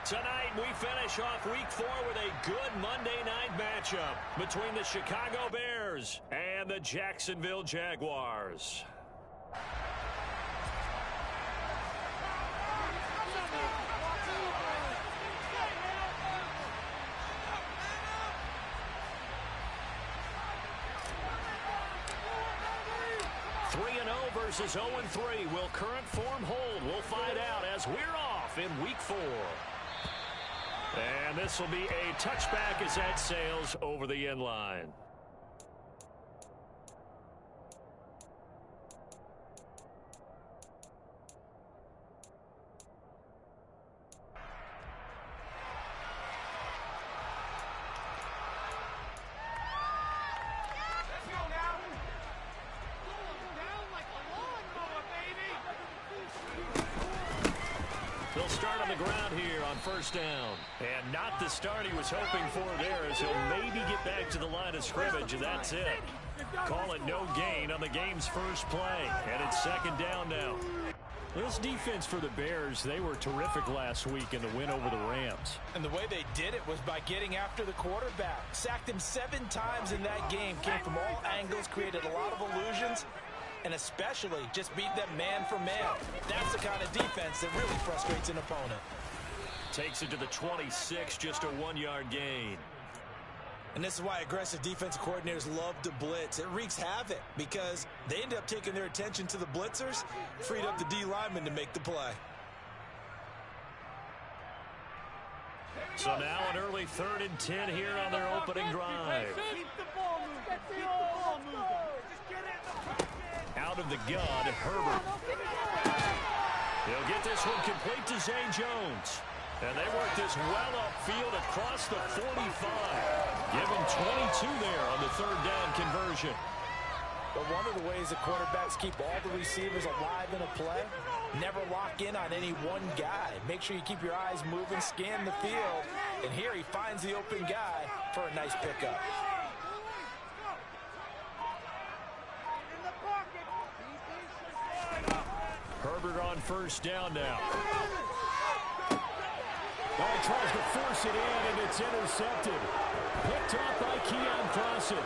Tonight, we finish off Week 4 with a good Monday night matchup between the Chicago Bears and the Jacksonville Jaguars. Versus 0-3. Will current form hold? We'll find out as we're off in Week 4. And this will be a touchback as that sails over the end line. They'll start on the ground here on first down. And not the start he was hoping for there, as he'll maybe get back to the line of scrimmage, and that's it. Call it no gain on the game's first play. And it's second down now. This defense for the Bears, they were terrific last week in the win over the Rams. And the way they did it was by getting after the quarterback. Sacked him 7 times in that game. Came from all angles, created a lot of illusions, and especially just beat them man for man. That's the kind of defense that really frustrates an opponent. Takes it to the 26, just a 1-yard gain. And this is why aggressive defensive coordinators love to blitz. It wreaks havoc because they end up taking their attention to the blitzers, freed up the D lineman to make the play. So now an early 3rd and 10 here on their opening drive. Keep the ball moving. Keep the ball moving. Just get it. Out of the gun, Herbert. He'll get this one complete to Zay Jones. And they work this well upfield across the 45. Give him 22 there on the 3rd down conversion. But one of the ways that quarterbacks keep all the receivers alive in a play, never lock in on any one guy. Make sure you keep your eyes moving, scan the field. And here he finds the open guy for a nice pickup. Herbert on first down now. Well, he tries to force it in, and it's intercepted. Picked off by Keon Crossen.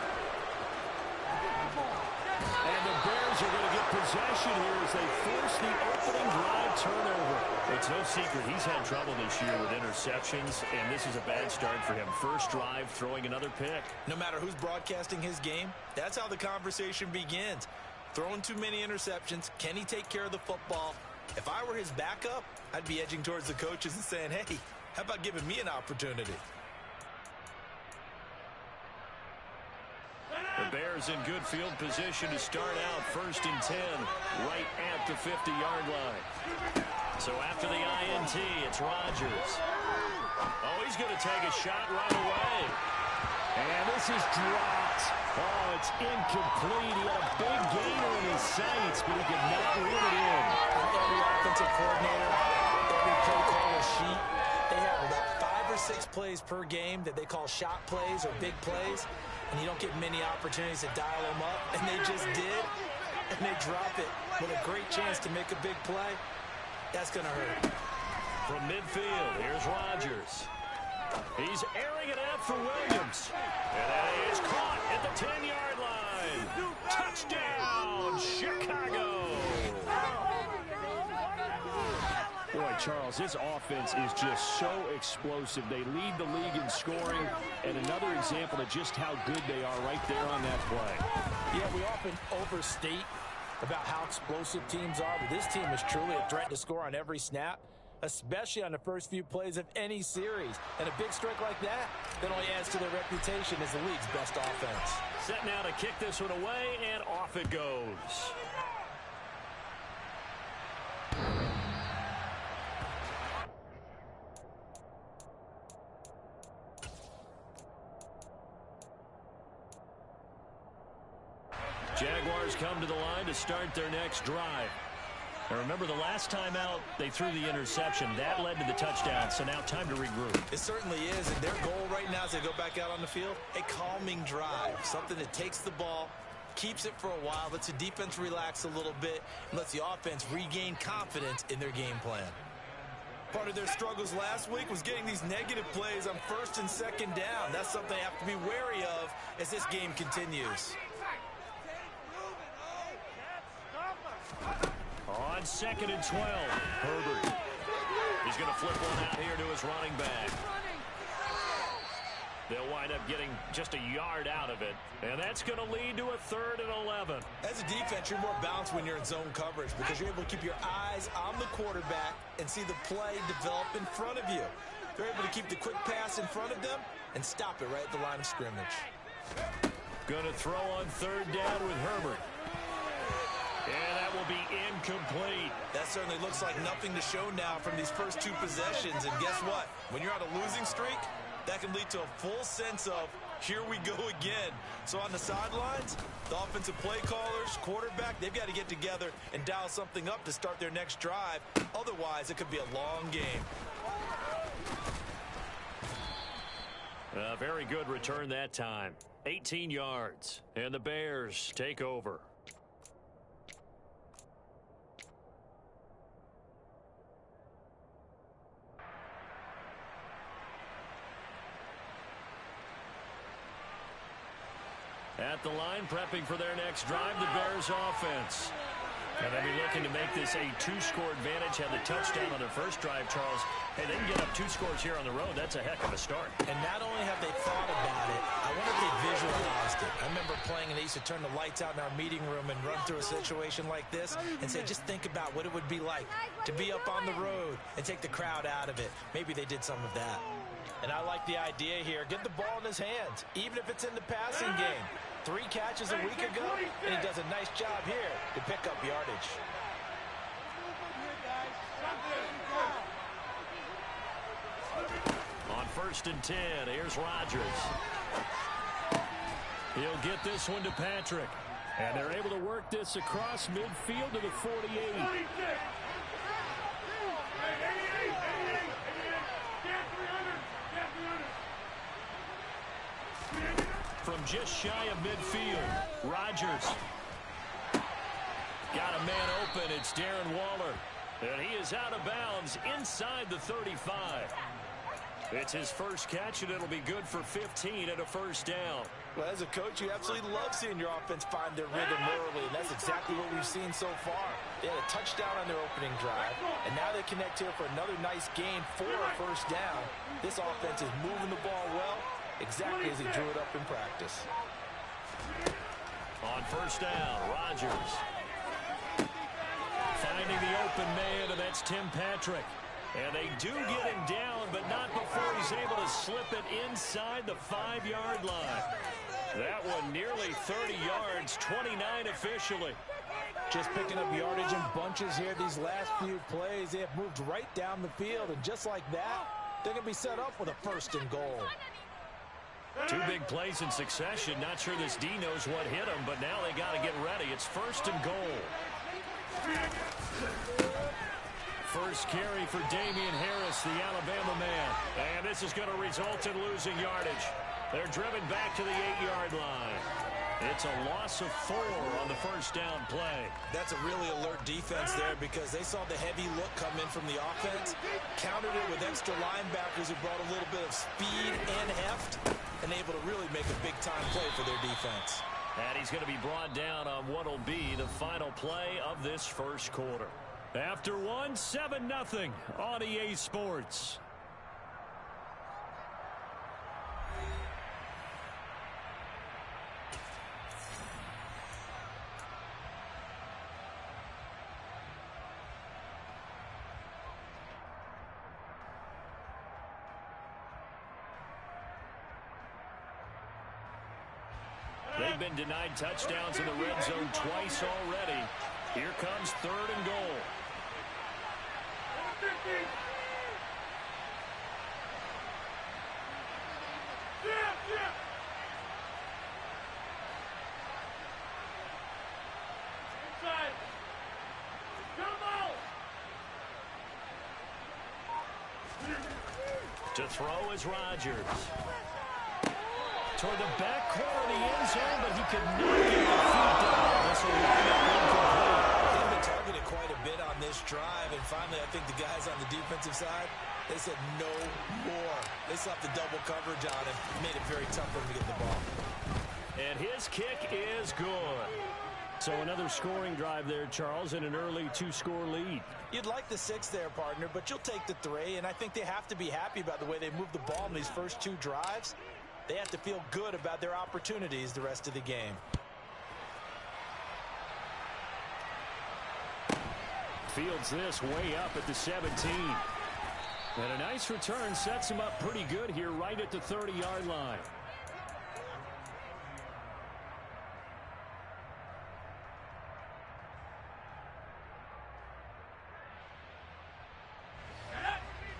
And the Bears are going to get possession here as they force the opening drive turnover. It's no secret he's had trouble this year with interceptions, and this is a bad start for him. First drive, throwing another pick. No matter who's broadcasting his game, that's how the conversation begins. Throwing too many interceptions. Can he take care of the football? If I were his backup, I'd be edging towards the coaches and saying, hey, how about giving me an opportunity? The Bears in good field position to start out 1st and 10, right at the 50-yard line. So after the INT, it's Rodgers. Oh, he's going to take a shot right away. And this is dropped. Oh, it's incomplete. He had a big gainer in his sights, but he could not reel it in. Every offensive coordinator, every play caller sheet, they have about 5 or 6 plays per game that they call shot plays or big plays, and you don't get many opportunities to dial them up, and they just did, and they drop it with a great chance to make a big play. That's going to hurt. From midfield, here's Rodgers. He's airing it out for Williams. And that is caught at the 10-yard line. Touchdown, Chicago. Boy, Charles, this offense is just so explosive. They lead the league in scoring, and another example of just how good they are right there on that play. Yeah, we often overstate about how explosive teams are, but this team is truly a threat to score on every snap, especially on the first few plays of any series. And a big strike like that only adds to their reputation as the league's best offense. Set now to kick this one away, and off it goes. Jaguars come to the line to start their next drive. And remember, the last time out, they threw the interception. That led to the touchdown, so now time to regroup. It certainly is, and their goal right now as they go back out on the field, a calming drive, something that takes the ball, keeps it for a while, lets the defense relax a little bit, and lets the offense regain confidence in their game plan. Part of their struggles last week was getting these negative plays on first and second down. That's something they have to be wary of as this game continues. On 2nd and 12, Herbert. He's going to flip one out here to his running back. They'll wind up getting just a yard out of it, and that's going to lead to a 3rd and 11. As a defense, you're more balanced when you're in zone coverage because you're able to keep your eyes on the quarterback and see the play develop in front of you. They're able to keep the quick pass in front of them and stop it right at the line of scrimmage. Going to throw on 3rd down with Herbert. And that will be incomplete. That certainly looks like nothing to show now from these first 2 possessions. And guess what? When you're on a losing streak, that can lead to a full sense of, here we go again. So on the sidelines, the offensive play callers, quarterback, they've got to get together and dial something up to start their next drive. Otherwise, it could be a long game. A very good return that time. 18 yards, and the Bears take over. At the line, prepping for their next drive, the Bears offense. And they'll be looking to make this a 2-score advantage. Had the touchdown on their first drive, Charles. Hey, they can get up 2 scores here on the road. That's a heck of a start. And not only have they thought about it, I wonder if they visualized it. I remember playing and they used to turn the lights out in our meeting room and run through a situation like this and say, just think about what it would be like to be up on the road and take the crowd out of it. Maybe they did some of that. And I like the idea here. Get the ball in his hands, even if it's in the passing game. 3 catches a week ago, and he does a nice job here to pick up yardage. On 1st and 10, here's Rodgers. He'll get this one to Patrick. And they're able to work this across midfield to the 48. From just shy of midfield, Rodgers got a man open. It's Darren Waller, and he is out of bounds inside the 35. It's his first catch, and it'll be good for 15 and a 1st down. Well, as a coach, you absolutely love seeing your offense find their rhythm early, and that's exactly what we've seen so far. They had a touchdown on their opening drive, and now they connect here for another nice game for a 1st down. This offense is moving the ball well, exactly as he drew it up in practice. On 1st down, Rodgers finding the open man, and that's Tim Patrick. And they do get him down, but not before he's able to slip it inside the 5-yard line. That one nearly 30 yards, 29 officially. Just picking up yardage in bunches here these last few plays. They have moved right down the field, and just like that, they're going to be set up with a 1st and goal. 2 big plays in succession. Not sure this D knows what hit him, but now they got to get ready. It's 1st and goal. First carry for Damian Harris, the Alabama man. And this is going to result in losing yardage. They're driven back to the 8-yard line. It's a loss of 4 on the 1st down play. That's a really alert defense there because they saw the heavy look come in from the offense, countered it with extra linebackers who brought a little bit of speed and heft, and able to really make a big-time play for their defense. And he's going to be brought down on what will be the final play of this 1st quarter. After 7-0 on EA Sports. They've been denied touchdowns in the red zone twice already. Here comes 3rd and goal. To throw is Rodgers. Toward the back corner of the end zone, but he could not get the feet down. This will wind up incomplete. They've been targeted quite a bit on this drive, and finally I think the guys on the defensive side, they said no more. They slapped the double coverage on him, made it very tough for him to get the ball. And his kick is good. So another scoring drive there, Charles, and an early 2-score lead. You'd like the 6 there, partner, but you'll take the 3, and I think they have to be happy about the way they moved the ball in these first 2 drives. They have to feel good about their opportunities the rest of the game. Fields this way up at the 17. And a nice return sets him up pretty good here right at the 30-yard line.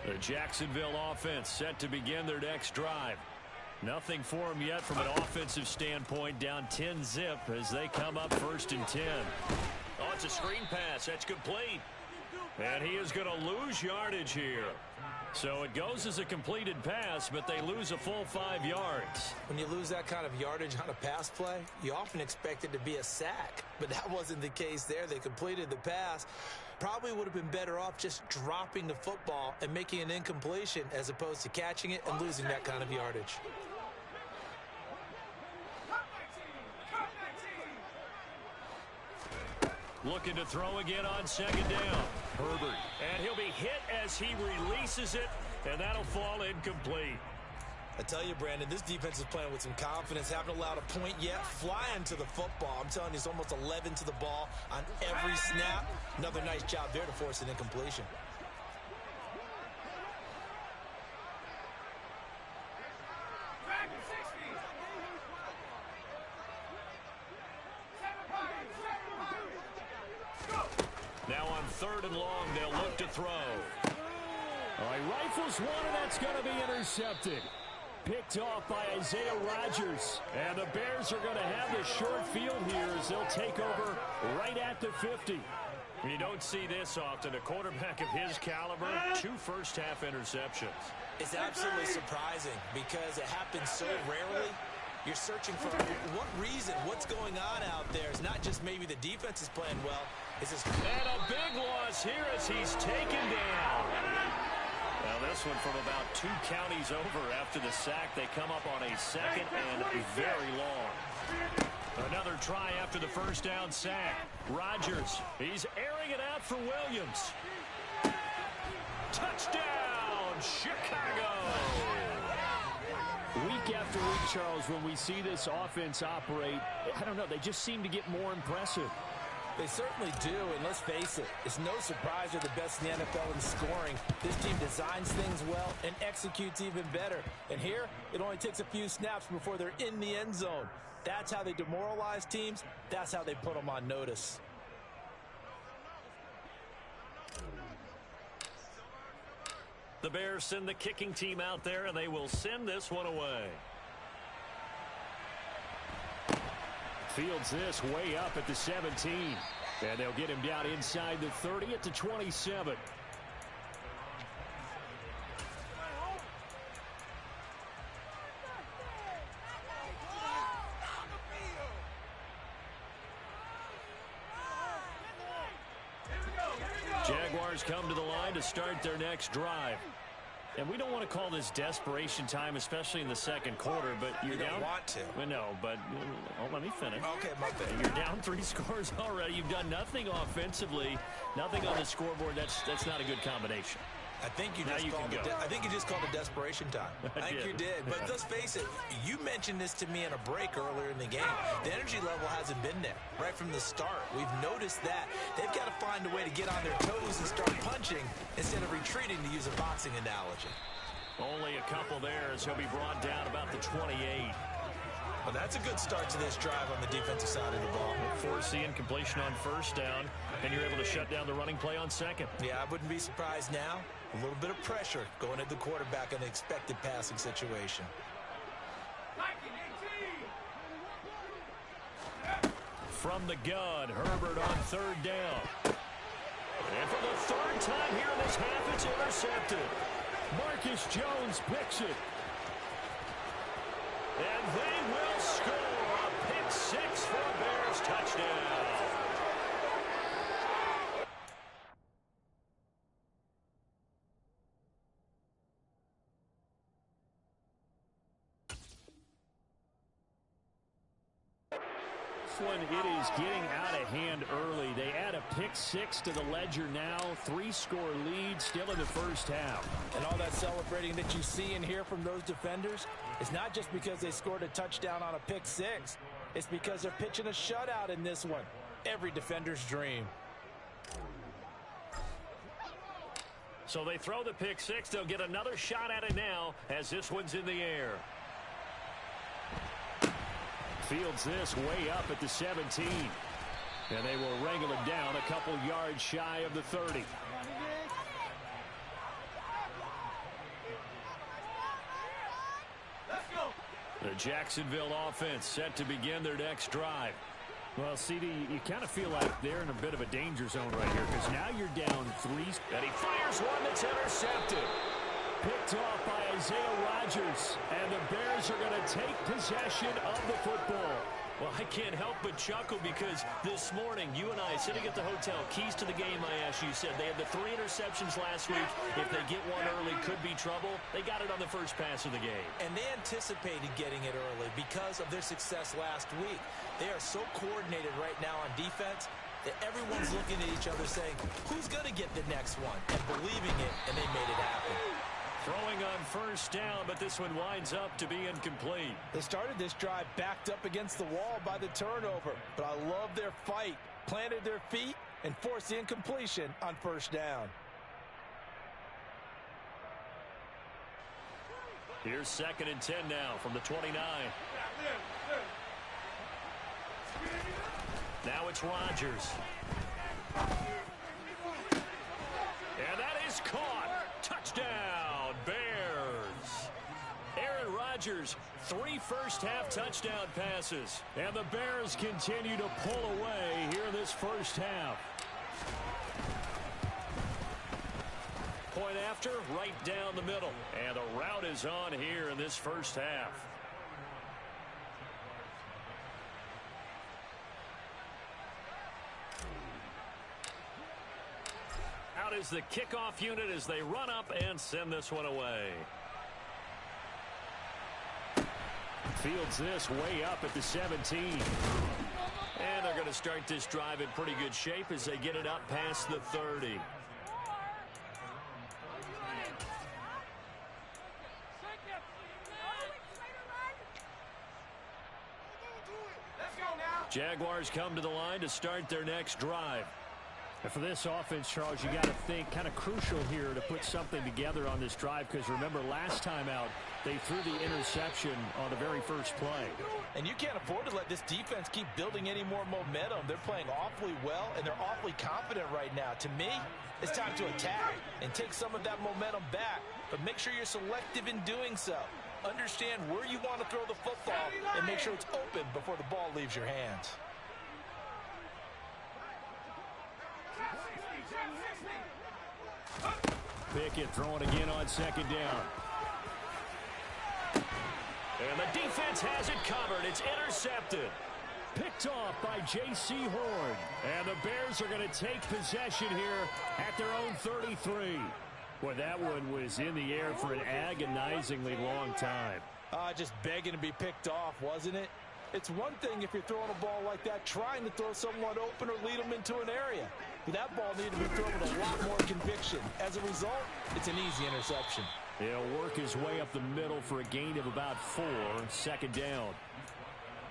The Jacksonville offense set to begin their next drive. Nothing for them yet from an offensive standpoint, down 10-zip as they come up 1st and 10. Oh, it's a screen pass. That's complete. And he is going to lose yardage here. So it goes as a completed pass, but they lose a full 5 yards. When you lose that kind of yardage on a pass play, you often expect it to be a sack. But that wasn't the case there. They completed the pass. Probably would have been better off just dropping the football and making an incompletion as opposed to catching it and losing that kind of yardage. Looking to throw again on 2nd down. Herbert. And he'll be hit as he releases it, and that'll fall incomplete. I tell you, Brandon, this defense is playing with some confidence. Haven't allowed a point yet. Flying to the football. I'm telling you, it's almost 11 to the ball on every snap. Another nice job there to force an incompletion. Now on 3rd and long, they'll look to throw. All right, rifles one, and that's going to be intercepted. Picked off by Isaiah Rodgers. And the Bears are going to have the short field here as they'll take over right at the 50. You don't see this often. A quarterback of his caliber, 2 first-half interceptions. It's absolutely surprising because it happens so rarely. You're searching for what reason, what's going on out there. It's not just maybe the defense is playing well. It's just... And a big loss here as he's taken down. Now this one from about 2 counties over after the sack. They come up on a 2nd and very long. Another try after the first down sack. Rodgers, he's airing it out for Williams. Touchdown, Chicago! Week after week, Charles, when we see this offense operate, I don't know, they just seem to get more impressive. They certainly do, and let's face it, it's no surprise they're the best in the NFL in scoring. This team designs things well and executes even better. And here, it only takes a few snaps before they're in the end zone. That's how they demoralize teams. That's how they put them on notice. The Bears send the kicking team out there, and they will send this one away. Fields this way up at the 17. And they'll get him down inside the 30 at the 27. Jaguars come to the line to start their next drive. And we don't want to call this desperation time, especially in the second quarter, but you're down. You don't want to. No, but let me finish. Okay, my bad. You're down 3 scores already. You've done nothing offensively, nothing on the scoreboard. That's not a good combination. I think you just called it desperation time. I think you did. But let's face it, you mentioned this to me in a break earlier in the game. The energy level hasn't been there right from the start. We've noticed that. They've got to find a way to get on their toes and start punching instead of retreating, to use a boxing analogy. Only a couple there as he'll be brought down about the 28. Well, that's a good start to this drive on the defensive side of the ball. Force the incompletion on first down, and you're able to shut down the running play on second. Yeah, I wouldn't be surprised now. A little bit of pressure going at the quarterback in an expected passing situation. From the gun, Herbert on 3rd down. And for the 3rd time here in this half, it's intercepted. Marcus Jones picks it. And they will score a pick 6 for a Bears touchdown. one, it is getting out of hand early. They add a pick-6 to the ledger now. 3-score lead still in the first half. And all that celebrating that you see and hear from those defenders is not just because they scored a touchdown on a pick-6. It's because they're pitching a shutout in this one. Every defender's dream. So they throw the pick-6. They'll get another shot at it now as this one's in the air. Fields this way up at the 17. And they will wrangle it down a couple yards shy of the 30. The Jacksonville offense set to begin their next drive. Well, CD, you kind of feel like they're in a bit of a danger zone right here because now you're down 3. And he fires one that's intercepted. Picked off by Isaiah Rodgers. And the Bears are going to take possession of the football. Well, I can't help but chuckle because this morning, you and I, sitting at the hotel, keys to the game, I asked you, said they had the 3 interceptions last week. If they get one early, could be trouble. They got it on the first pass of the game. And they anticipated getting it early because of their success last week. They are so coordinated right now on defense that everyone's looking at each other saying, who's going to get the next one? And believing it, and they made it happen. Throwing on first down, but this one winds up to be incomplete. They started this drive backed up against the wall by the turnover, but I love their fight. Planted their feet and forced the incompletion on first down. Here's 2nd and 10 now from the 29. Now it's Rodgers. And that is caught. Touchdown, Bears. Aaron Rodgers, 3 first-half touchdown passes. And the Bears continue to pull away here in this first half. Point after, right down the middle. And the route is on here in this first half. Out is the kickoff unit as they run up and send this one away. Fields this way up at the 17. And they're going to start this drive in pretty good shape as they get it up past the 30. Jaguars come to the line to start their next drive. And for this offense, Charles, you got to think kind of crucial here to put something together on this drive because remember last time out they threw the interception on the very first play. And you can't afford to let this defense keep building any more momentum. They're playing awfully well and they're awfully confident right now. To me, it's time to attack and take some of that momentum back, but make sure you're selective in doing so. Understand where you want to throw the football and make sure it's open before the ball leaves your hands. Pickett throwing again on 2nd down. And the defense has it covered. It's intercepted. Picked off by J.C. Horn. And the Bears are going to take possession here at their own 33. Boy, that one was in the air for an agonizingly long time. Just begging to be picked off, wasn't it? It's one thing if you're throwing a ball like that, trying to throw someone open or lead them into an area. But that ball needed to be thrown with a lot more conviction. As a result, it's an easy interception. He'll work his way up the middle for a gain of about 4, 2nd down.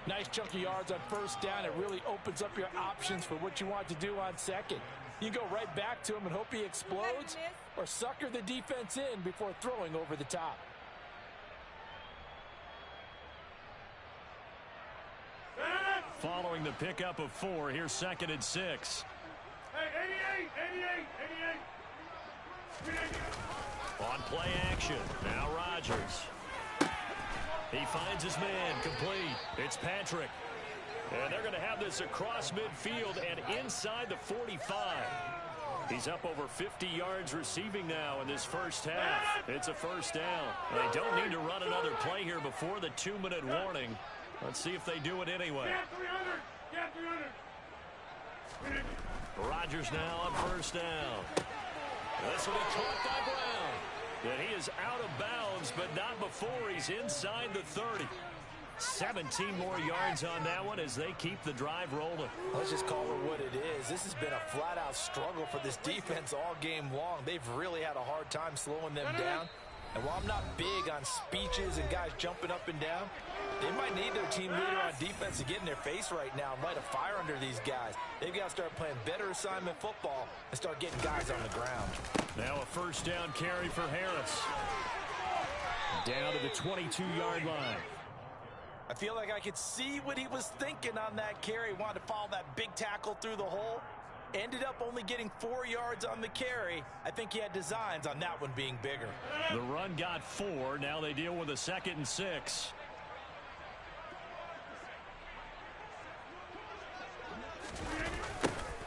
Nice chunk of yards on first down. It really opens up your options for what you want to do on second. You go right back to him and hope he explodes or sucker the defense in before throwing over the top. Following the pickup of 4, here's 2nd and 6. Hey, 88. On play action, now Rodgers. He finds his man, complete. It's Patrick. And they're going to have this across midfield and inside the 45. He's up over 50 yards receiving now in this first half. It's a first down. They don't need to run another play here before the 2-minute warning. Let's see if they do it anyway. Get 300. Rodgers now on first down. This will be caught by Brown. And he is out of bounds, but not before he's inside the 30. 17 more yards on that one as they keep the drive rolling. Let's just call it what it is. This has been a flat-out struggle for this defense all game long. They've really had a hard time slowing them down. And while I'm not big on speeches and guys jumping up and down, they might need their team leader on defense to get in their face right now and light a fire under these guys. They've got to start playing better assignment football and start getting guys on the ground. Now a first down carry for Harris. Down to the 22-yard line. I feel like I could see what he was thinking on that carry. Wanted to follow that big tackle through the hole. Ended up only getting 4 yards on the carry. I think he had designs on that one being bigger. The run got 4. Now they deal with a 2nd and 6.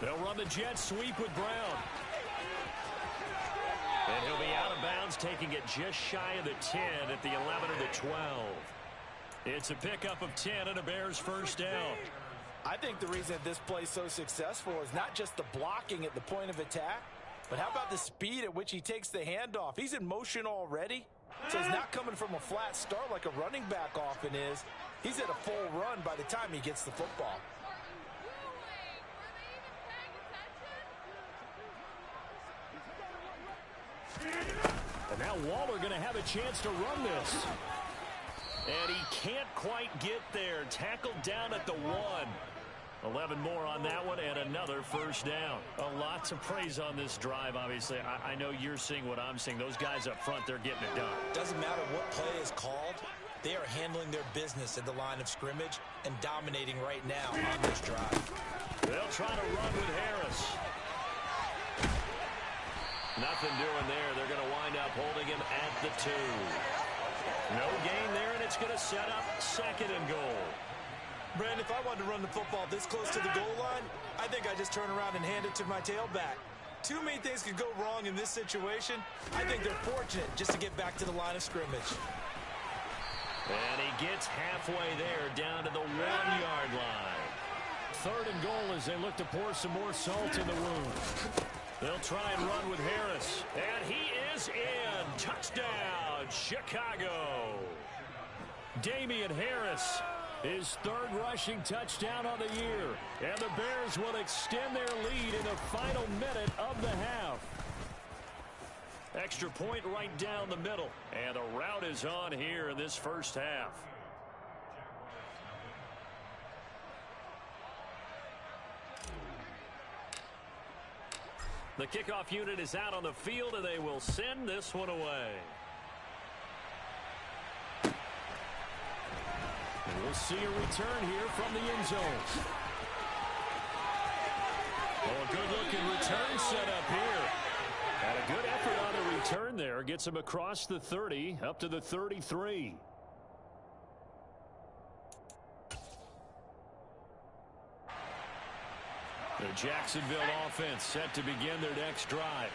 They'll run the jet sweep with Brown. And he'll be out of bounds, taking it just shy of the 10 at the 11 or the 12. It's a pickup of 10 and a Bears first down. I think the reason this play is so successful is not just the blocking at the point of attack, but how about the speed at which he takes the handoff? He's in motion already, so he's not coming from a flat start like a running back often is. He's at a full run by the time he gets the football. And now Waller going to have a chance to run this. And he can't quite get there. Tackled down at the 1. 11 more on that one and another first down. A lot to praise on this drive, obviously. I know you're seeing what I'm seeing. Those guys up front, they're getting it done. Doesn't matter what play is called. They are handling their business at the line of scrimmage and dominating right now on this drive. They'll try to run with Harris. Nothing doing there. They're going to wind up holding him at the 2. No gain there, and it's going to set up 2nd and goal. Brandon, if I wanted to run the football this close to the goal line, I think I'd just turn around and hand it to my tailback. Too many things could go wrong in this situation. I think they're fortunate just to get back to the line of scrimmage. And he gets halfway there, down to the 1-yard line. 3rd and goal as they look to pour some more salt in the wound. They'll try and run with Harris. And he is in. Touchdown, Chicago. Damian Harris, his 3rd rushing touchdown on the year. And the Bears will extend their lead in the final minute of the half. Extra point right down the middle. And the route is on here in this first half. The kickoff unit is out on the field, and they will send this one away. And we'll see a return here from the end zone. Oh, a good-looking return set up here. And a good effort on the return there. Gets him across the 30, up to the 33. The Jacksonville offense set to begin their next drive.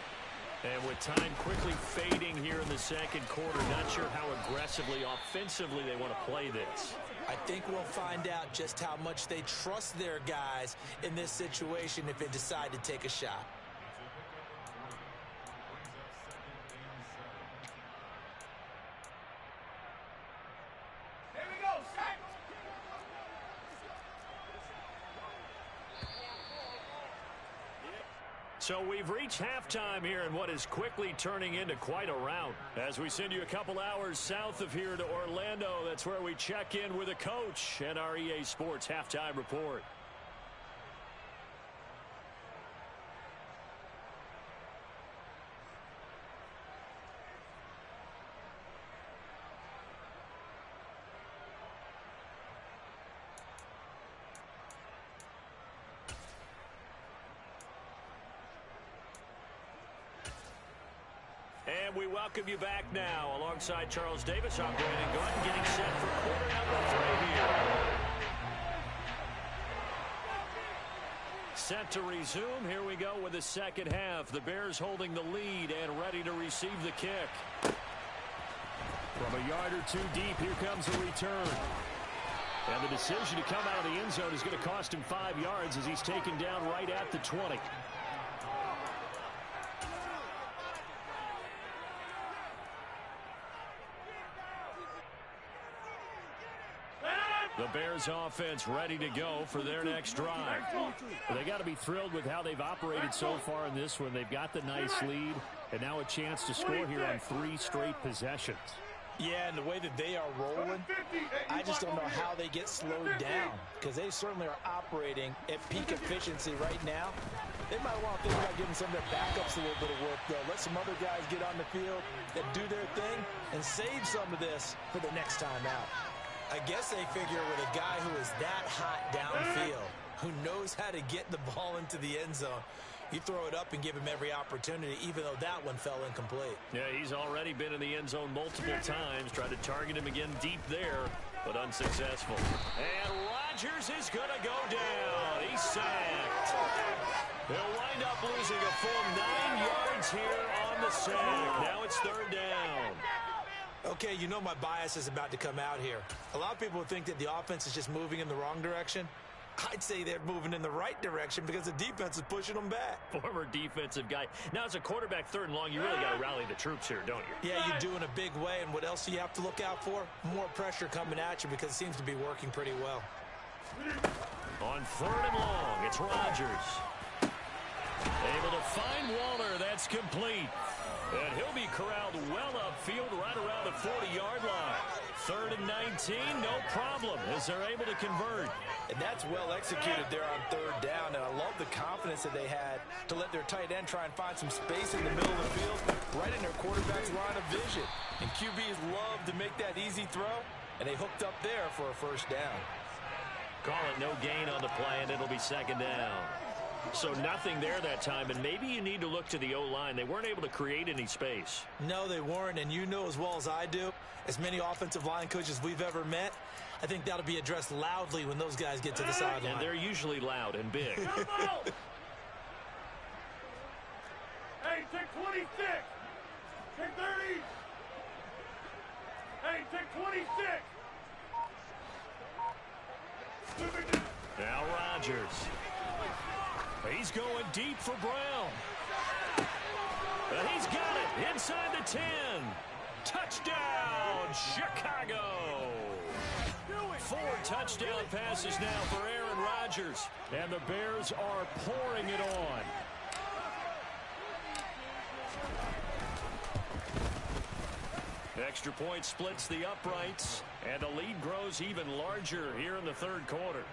And with time quickly fading here in the second quarter, not sure how aggressively, offensively they want to play this. I think we'll find out just how much they trust their guys in this situation if they decide to take a shot. So we've reached halftime here in what is quickly turning into quite a rout. As we send you a couple hours south of here to Orlando, that's where we check in with a coach and our EA Sports Halftime Report. And we welcome you back now. Alongside Charles Davis, I'm Brandon Gaudin, getting set for quarter number 3 here. Set to resume. Here we go with the second half. The Bears holding the lead and ready to receive the kick. From a yard or 2 deep, here comes the return. And the decision to come out of the end zone is going to cost him 5 yards as he's taken down right at the 20. The Bears offense ready to go for their next drive. Well, they got to be thrilled with how they've operated so far in this one. They've got the nice lead, and now a chance to score here on 3 straight possessions. Yeah, and the way that they are rolling, I just don't know how they get slowed down, because they certainly are operating at peak efficiency right now. They might want to think about giving some of their backups a little bit of work, though. Let some other guys get on the field and do their thing and save some of this for the next time out. I guess they figure with a guy who is that hot downfield, who knows how to get the ball into the end zone, you throw it up and give him every opportunity, even though that one fell incomplete. Yeah, he's already been in the end zone multiple times, tried to target him again deep there, but unsuccessful. And Rodgers is going to go down. He's sacked. He'll wind up losing a full 9 yards here on the sack. Now it's 3rd down. Okay, you know my bias is about to come out here. A lot of people think that the offense is just moving in the wrong direction. I'd say they're moving in the right direction because the defense is pushing them back. Former defensive guy. Now, as a quarterback 3rd and long, you really got to rally the troops here, don't you? Yeah, you do in a big way. And what else do you have to look out for? More pressure coming at you because it seems to be working pretty well. On 3rd and long, it's Rodgers. Able to find Waller. That's complete. And he'll be corralled well upfield right around the 40-yard line. 3rd and 19, no problem, as they're able to convert. And that's well executed there on 3rd down. And I love the confidence that they had to let their tight end try and find some space in the middle of the field, right in their quarterback's line of vision. And QBs love to make that easy throw, and they hooked up there for a 1st down. Call it no gain on the play, and it'll be 2nd down. So nothing there that time, and maybe you need to look to the O-line. They weren't able to create any space. No, they weren't, and you know as well as I do, as many offensive line coaches we've ever met, I think that'll be addressed loudly when those guys get to the sideline. And they're usually loud and big. Hey, take 26. Take 30. Hey, take 26. Now Rodgers. He's going deep for Brown. And he's got it inside the 10. Touchdown, Chicago. 4 touchdown passes now for Aaron Rodgers. And the Bears are pouring it on. Extra point splits the uprights, and the lead grows even larger here in the 3rd quarter.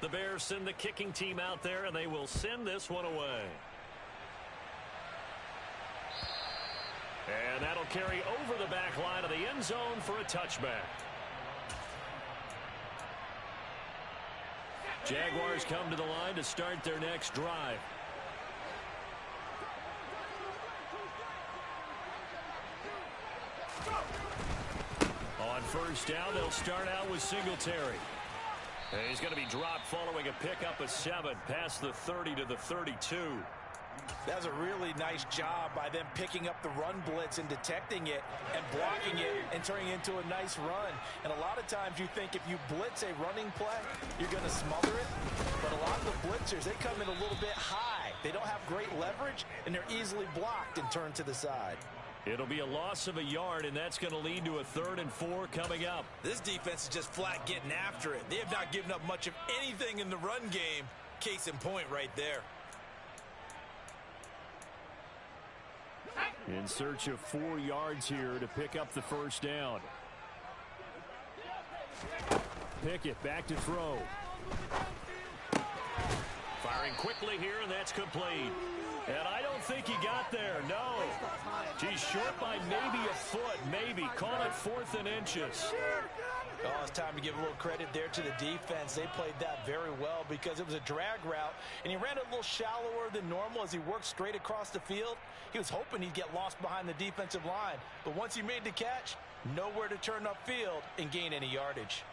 The Bears send the kicking team out there, and they will send this one away. And that'll carry over the back line of the end zone for a touchback. Jaguars come to the line to start their next drive. On 1st down, they'll start out with Singletary. And he's going to be dropped following a pickup of 7 past the 30 to the 32. That was a really nice job by them picking up the run blitz and detecting it and blocking it and turning it into a nice run. And a lot of times you think if you blitz a running play, you're going to smother it. But a lot of the blitzers, they come in a little bit high. They don't have great leverage, and they're easily blocked and turned to the side. It'll be a loss of a yard, and that's going to lead to a 3rd and 4 coming up. This defense is just flat getting after it. They have not given up much of anything in the run game. Case in point right there. In search of 4 yards here to pick up the 1st down. Pickett back to throw. Firing quickly here, and that's complete. And I don't think he got there, no. He's short by maybe a foot, maybe. Call it 4th and inches. Oh, it's time to give a little credit there to the defense. They played that very well because it was a drag route, and he ran it a little shallower than normal as he worked straight across the field. He was hoping he'd get lost behind the defensive line, but once he made the catch, nowhere to turn upfield and gain any yardage.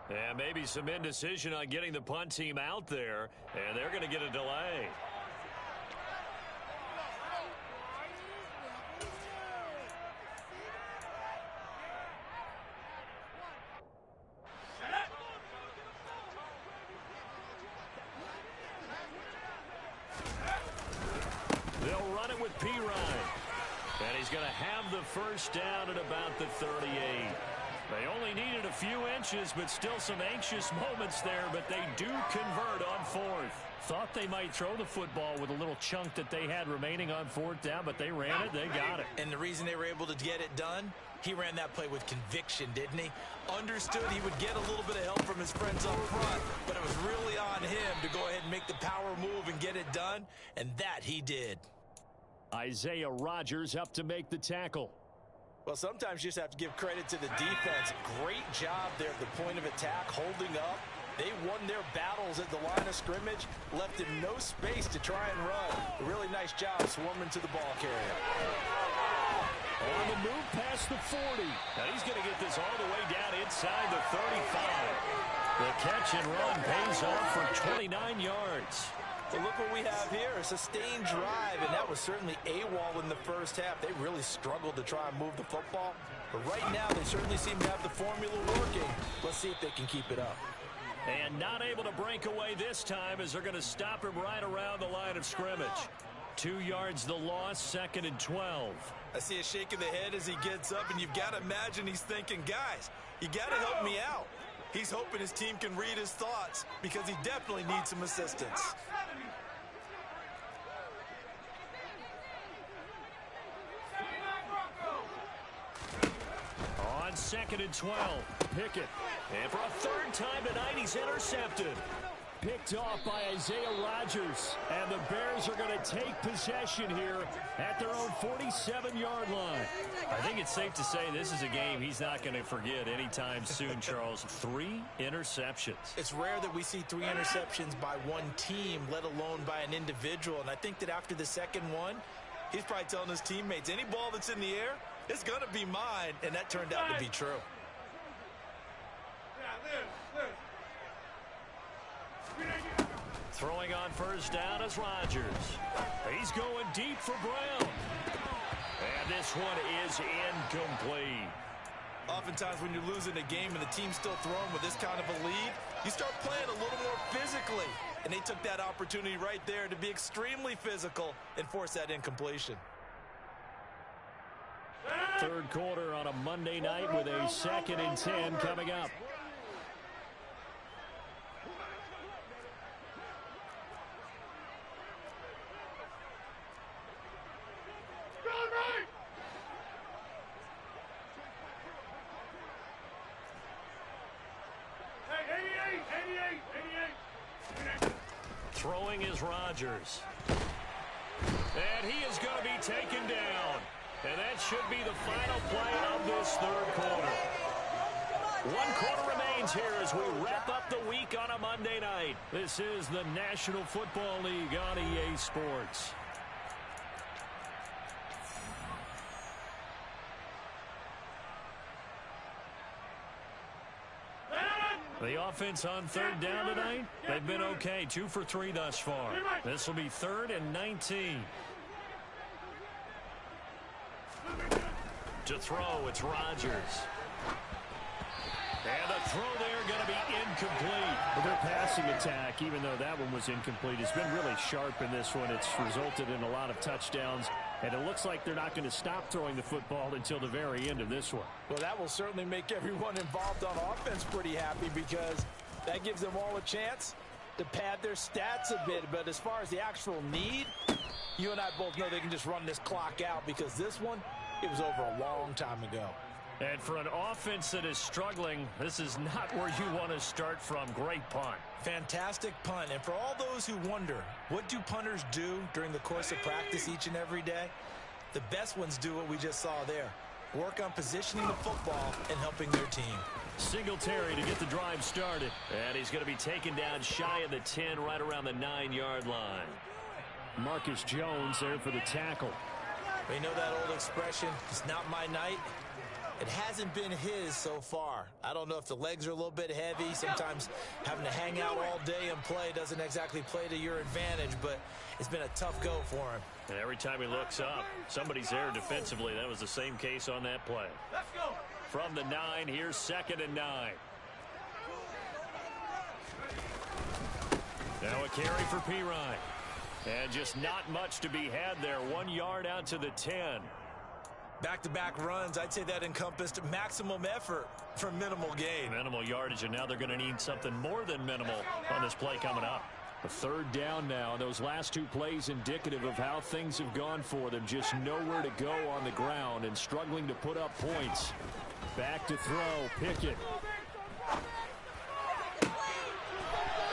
And maybe some indecision on getting the punt team out there, and they're going to get a delay. They'll run it with P. Ryan. And he's going to have the first down at about the 38. They only needed a few inches, but still some anxious moments there, but they do convert on fourth. Thought they might throw the football with a little chunk that they had remaining on fourth down, but they ran it, they got it. And the reason they were able to get it done, he ran that play with conviction, didn't he? Understood he would get a little bit of help from his friends up front, but it was really on him to go ahead and make the power move and get it done, and that he did. Isaiah Rodgers up to make the tackle. Well, sometimes you just have to give credit to the defense. Great job there at the point of attack, holding up. They won their battles at the line of scrimmage, left him no space to try and run. A really nice job swarming to the ball carrier. On the move past the 40. Now he's going to get this all the way down inside the 35. The catch and run pays off for 29 yards. Well, look what we have here, a sustained drive, and that was certainly AWOL in the first half. They really struggled to try and move the football, but right now they certainly seem to have the formula working. Let's see if they can keep it up. And not able to break away this time as they're going to stop him right around the line of scrimmage. 2 yards the loss, 2nd and 12. I see a shake of the head as he gets up, and you've got to imagine he's thinking, guys, you got to help me out. He's hoping his team can read his thoughts because he definitely needs some assistance. On 2nd and 12, Pickett. And for a third time tonight, he's intercepted. Picked off by Isaiah Rodgers. And the Bears are going to take possession here at their own 47-yard line. I think it's safe to say this is a game he's not going to forget anytime soon, Charles. 3 interceptions. It's rare that we see 3 interceptions by one team, let alone by an individual. And I think that after the second one, he's probably telling his teammates, any ball that's in the air, it's going to be mine. And that turned out to be true. Throwing on first down is Rodgers. He's going deep for Brown. And this one is incomplete. Oftentimes when you're losing a game and the team's still throwing with this kind of a lead, you start playing a little more physically. And they took that opportunity right there to be extremely physical and force that incompletion. Third quarter on a Monday night with a 2nd and 10 coming up. Throwing is Rodgers. And he is going to be taken down. And that should be the final play of this third quarter. 1 quarter remains here as we wrap up the week on a Monday night. This is the National Football League on EA Sports. The offense on third down tonight, they've been okay. 2 for 3 thus far. This will be 3rd and 19. To throw, it's Rodgers. And the throw there going to be incomplete. Well, their passing attack, even though that one was incomplete, has been really sharp in this one. It's resulted in a lot of touchdowns, and it looks like they're not going to stop throwing the football until the very end of this one. Well, that will certainly make everyone involved on offense pretty happy because that gives them all a chance to pad their stats a bit. But as far as the actual need, you and I both know they can just run this clock out because this one, it was over a long time ago. And for an offense that is struggling, this is not where you want to start from. Great punt. Fantastic punt. And for all those who wonder, what do punters do during the course of practice each and every day? The best ones do what we just saw there. Work on positioning the football and helping their team. Singletary to get the drive started. And he's going to be taken down shy of the 10, right around the 9-yard line. Marcus Jones there for the tackle. We know that old expression, it's not my night. It hasn't been his so far. I don't know if the legs are a little bit heavy. Sometimes having to hang out all day and play doesn't exactly play to your advantage, but it's been a tough go for him. And every time he looks up, somebody's there defensively. That was the same case on that play. Let's go. From the 9, here's 2nd and 9. Now a carry for Pirine. And just not much to be had there. 1 yard out to the 10. Back-to-back runs, I'd say that encompassed maximum effort for minimal gain. Minimal yardage, and now they're going to need something more than minimal on this play coming up. A 3rd down now. Those last 2 plays indicative of how things have gone for them. Just nowhere to go on the ground and struggling to put up points. Back to throw, Pickett.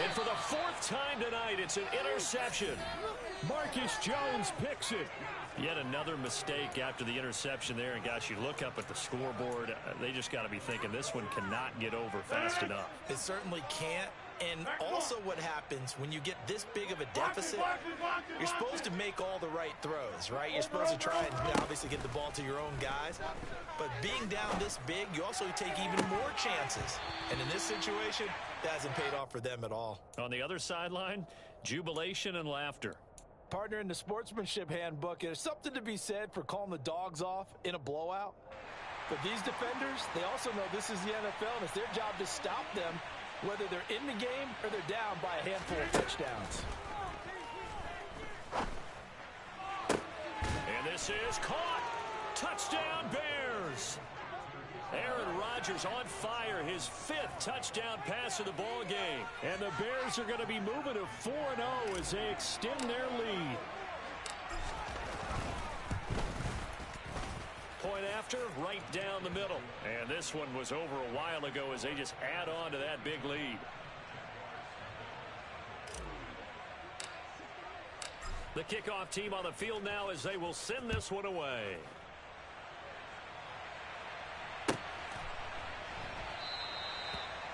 And for the 4th time tonight, it's an interception. Marcus Jones picks it. Yet another mistake after the interception there. And, gosh, you look up at the scoreboard, they just got to be thinking this one cannot get over fast enough. It certainly can't. And also what happens when you get this big of a deficit, you're supposed to make all the right throws, right? You're supposed to try and obviously get the ball to your own guys. But being down this big, you also take even more chances. And in this situation, that hasn't paid off for them at all. On the other sideline, jubilation and laughter. Partner, in the sportsmanship handbook, there's something to be said for calling the dogs off in a blowout. But these defenders, they also know this is the NFL, and it's their job to stop them, whether they're in the game or they're down by a handful of touchdowns. And this is caught. Touchdown, Bears. Aaron Rodgers on fire, his 5th touchdown pass of the ball game. And the Bears are going to be moving to 4-0 as they extend their lead. Point after, right down the middle. And this one was over a while ago as they just add on to that big lead. The kickoff team on the field now as they will send this one away.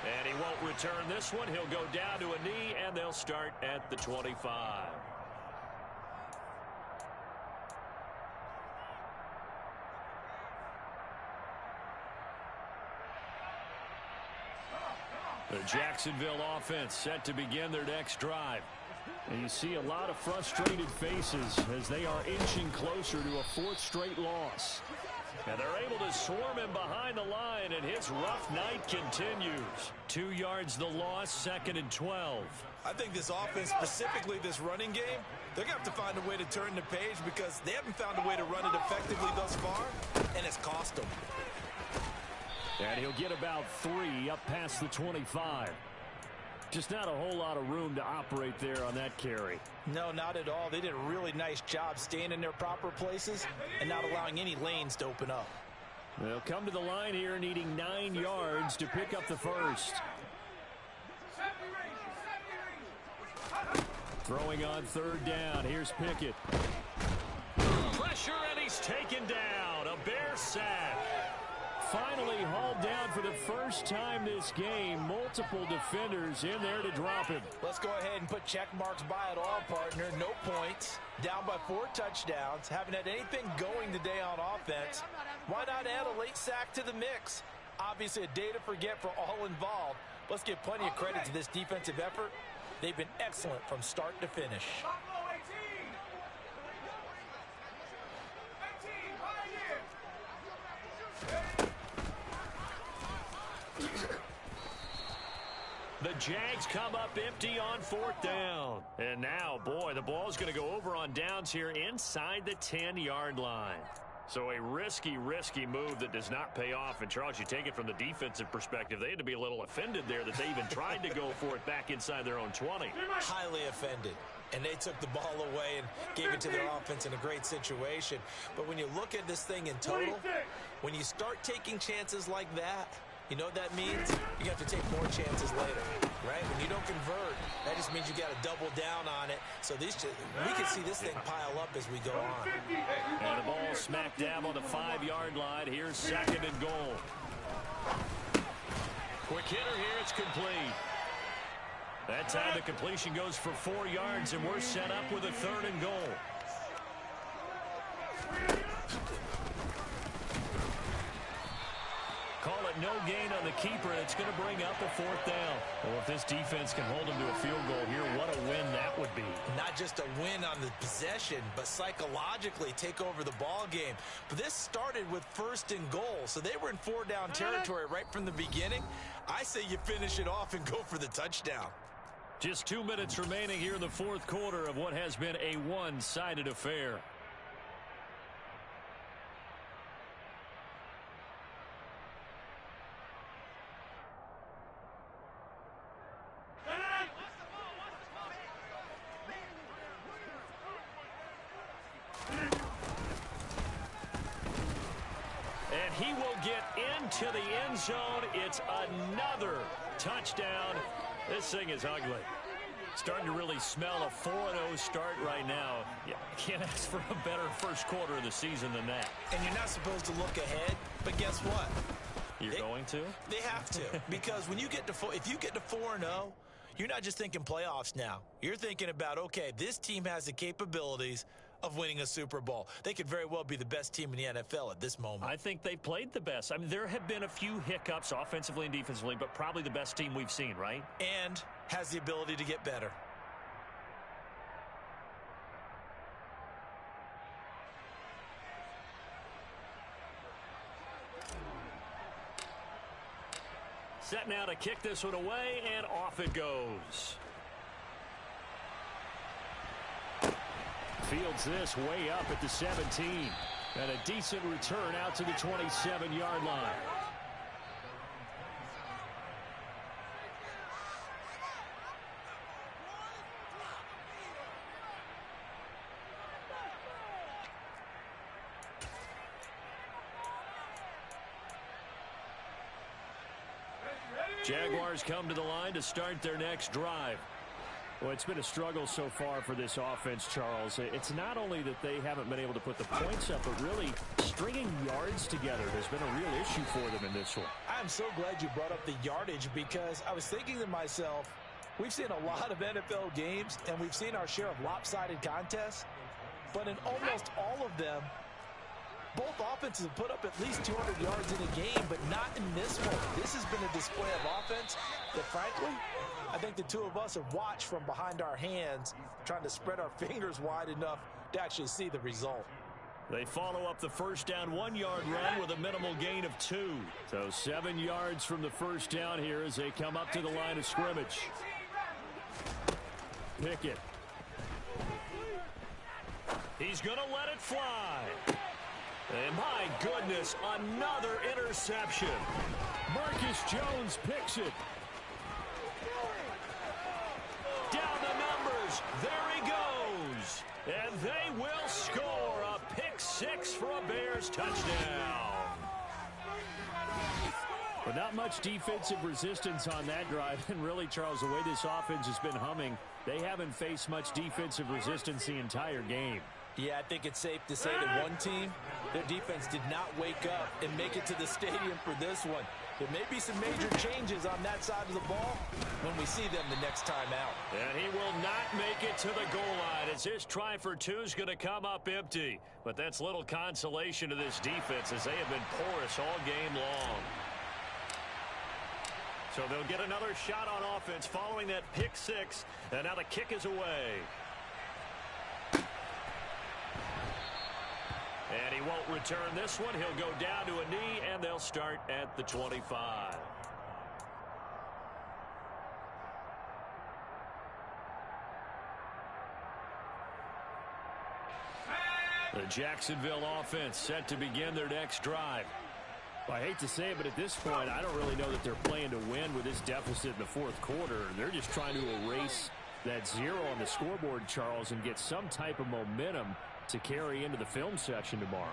And he won't return this one. He'll go down to a knee, and they'll start at the 25. The Jacksonville offense set to begin their next drive. And you see a lot of frustrated faces as they are inching closer to a 4th straight loss. And they're able to swarm him behind the line, and his rough night continues. 2 yards the loss, 2nd and 12. I think this offense, specifically this running game, they're going to have to find a way to turn the page because they haven't found a way to run it effectively thus far, and it's cost them. And he'll get about 3 up past the 25. Just not a whole lot of room to operate there on that carry. No, not at all. They did a really nice job staying in their proper places and not allowing any lanes to open up. They'll come to the line here needing 9 yards to pick up the 1st. Throwing on 3rd down. Here's Pickett. Pressure, and he's taken down. A Bear sack. Finally hauled down for the first time this game. Multiple defenders in there to drop him. Let's go ahead and put check marks by it all, partner. No points. Down by 4 touchdowns. Haven't had anything going today on offense. Why not add a late sack to the mix? Obviously a day to forget for all involved. Let's give plenty of credit to this defensive effort. They've been excellent from start to finish. The Jags come up empty on 4th down. And now, boy, the ball's going to go over on downs here inside the 10-yard line. So a risky move that does not pay off. And, Charles, you take it from the defensive perspective. They had to be a little offended there that they even tried to go for it back inside their own 20. Highly offended. And they took the ball away and gave it to their offense in a great situation. But when you look at this thing in total, when you start taking chances like that, you know what that means? You have to take more chances later, right? When you don't convert, that just means you got to double down on it. So we can see this thing pile up as we go on. And the ball smack dab on the 5-yard line. Here's 2nd and goal. Quick hitter here. It's complete. That time the completion goes for 4 yards, and we're set up with a 3rd and goal. no gain on the keeper, and it's going to bring up a fourth down. Well, if this defense can hold them to a field goal here, what a win that would be. Not just a win on the possession, but psychologically take over the ball game. But this started with 1st and goal, so they were in 4-down territory right from the beginning. I say you finish it off and go for the touchdown. Just 2 minutes remaining here in the fourth quarter of what has been a one-sided affair. And he will get into the end zone. It's another touchdown. This thing is ugly. Starting to really smell a 4-0 start right now. You can't ask for a better first quarter of the season than that. And you're not supposed to look ahead, but guess what? You're going to? They have to. Because when you get to if you get to 4-0, you're not just thinking playoffs now. You're thinking about, okay, this team has the capabilities of winning a Super Bowl. They could very well be the best team in the NFL at this moment. I think they played the best. I mean, there have been a few hiccups offensively and defensively, but probably the best team we've seen, right? And has the ability to get better. Set now to kick this one away, and off it goes. Fields this way up at the 17. And a decent return out to the 27-yard line. Jaguars come to the line to start their next drive. Well, it's been a struggle so far for this offense, Charles. It's not only that they haven't been able to put the points up, but really stringing yards together has been a real issue for them in this one. I'm so glad you brought up the yardage, because I was thinking to myself, we've seen a lot of NFL games, and we've seen our share of lopsided contests, but in almost all of them, both offenses have put up at least 200 yards in a game, but not in this one. This has been a display of offense that, frankly, I think the two of us have watched from behind our hands, trying to spread our fingers wide enough to actually see the result. They follow up the first down 1-yard run with a minimal gain of 2. So 7 yards from the first down here as they come up to the line of scrimmage. Pickett. He's going to let it fly. And my goodness, another interception. Marcus Jones picks it. Down the numbers. There he goes. And they will score a pick six for a Bears touchdown. But not much defensive resistance on that drive. And really, Charles, the way this offense has been humming, they haven't faced much defensive resistance the entire game. Yeah, I think it's safe to say that one team, their defense did not wake up and make it to the stadium for this one. There may be some major changes on that side of the ball when we see them the next time out. And he will not make it to the goal line as his try for two is going to come up empty. But that's little consolation to this defense as they have been porous all game long. So they'll get another shot on offense following that pick six. And now the kick is away. And he won't return this one. He'll go down to a knee, and they'll start at the 25. The Jacksonville offense set to begin their next drive. Well, I hate to say it, but at this point, I don't really know that they're playing to win with this deficit in the fourth quarter. They're just trying to erase that zero on the scoreboard, Charles, and get some type of momentum to carry into the film section tomorrow.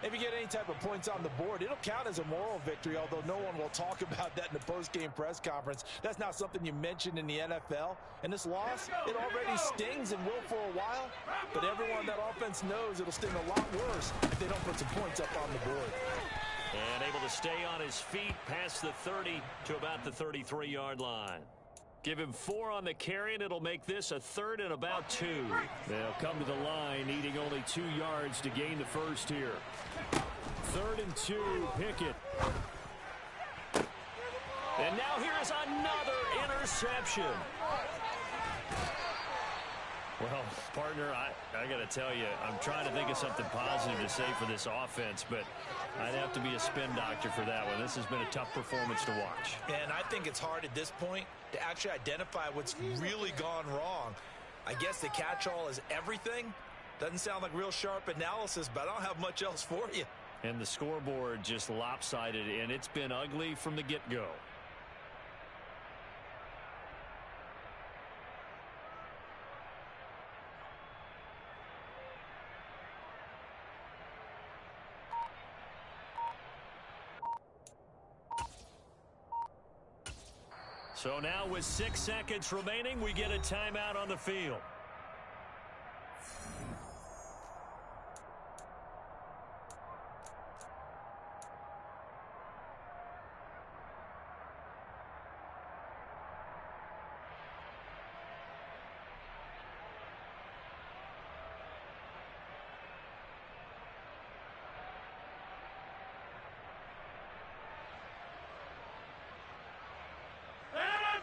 If you get any type of points on the board, it'll count as a moral victory, although no one will talk about that in the post-game press conference. That's not something you mentioned in the NFL. And this loss, it already stings and will for a while, but everyone on that offense knows it'll sting a lot worse if they don't put some points up on the board. And able to stay on his feet past the 30 to about the 33-yard line. Give him 4 on the carry, and it'll make this a 3rd and about 2. They'll come to the line, needing only 2 yards to gain the first here. 3rd and 2, Pickett. And now here is another interception. Well, partner, I got to tell you, I'm trying to think of something positive to say for this offense, but I'd have to be a spin doctor for that one. This has been a tough performance to watch. And I think it's hard at this point to actually identify what's really gone wrong. I guess the catch-all is everything. Doesn't sound like real sharp analysis, but I don't have much else for you. And the scoreboard just lopsided, and it's been ugly from the get-go. So now with 6 seconds remaining, we get a timeout on the field.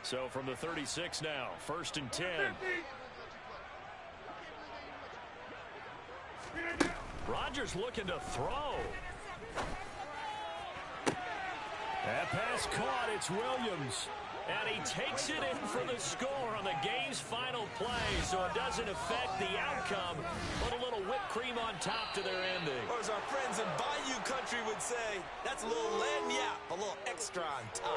So from the 36 now, 1st and 10. Rodgers looking to throw. That pass caught. It's Williams. And he takes it in for the score on the game's final play. So it doesn't affect the outcome, but a little whipped cream on top to their ending. Or as our friends in Bayou Country would say, that's a little lagniappe, a little extra on top.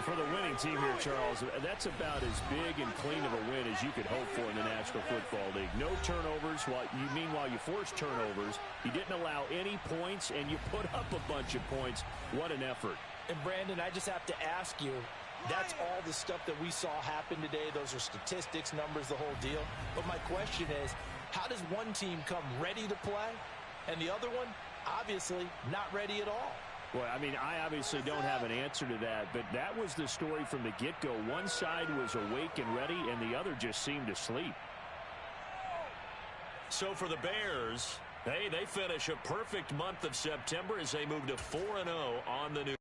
For the winning team here, Charles, that's about as big and clean of a win as you could hope for in the National Football League. No turnovers. Meanwhile, you forced turnovers. You didn't allow any points, and you put up a bunch of points. What an effort. And, Brandon, I just have to ask you, that's all the stuff that we saw happen today. Those are statistics, numbers, the whole deal. But my question is, how does one team come ready to play, and the other one, obviously, not ready at all? Well, I mean, I obviously don't have an answer to that, but that was the story from the get-go. One side was awake and ready, and the other just seemed to sleep. So for the Bears, hey, they finish a perfect month of September as they move to 4-0 on the new